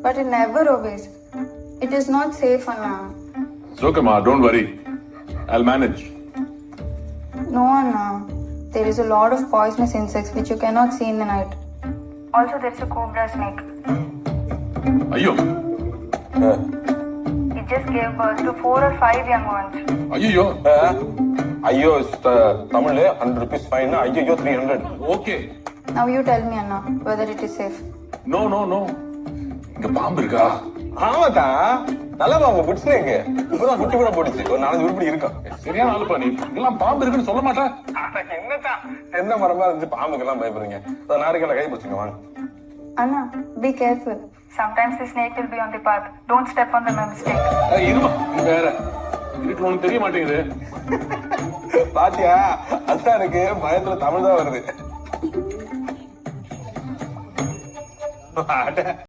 but it never obeys. It is not safe, Anna. It's okay, Ma. Don't worry. I'll manage. No, Anna. There is a lot of poisonous insects which you cannot see in the night. Also, there is a cobra snake. Ayyo. It just gave birth to 4 or 5 young ones. Ayyo. ஐயோ Tamil 100 rupees fine. ஐயோ 300. Okay. Now you tell me, Anna, whether it is safe. No. இங்க பாம்பு இருக்கா? ஆமாதா நல்ல பாம்பு good snake. இப்பதான் குட்டி கூட போடுச்சு. ஒரு 4 உருப்படி இருக்கும். சரியான ஆளுப்பா நீ. இதெல்லாம் பாம்பு இருக்குன்னு சொல்ல மாட்டா? என்னதா என்ன மரமா இருந்து பாம்புக்கெல்லாம் பயப்படுறீங்க? நாளைக்கு கை பிடிச்சுங்க வாங்க. Anna, be careful. Sometimes the snake will be on the path. Don't step on them by mistake. இருமா நீ வேற. இதுக்கு உனக்கு தெரிய மாட்டேங்குது. பாத்தியா அதான் எனக்கு பயத்துல தமிழ் தான் வருது.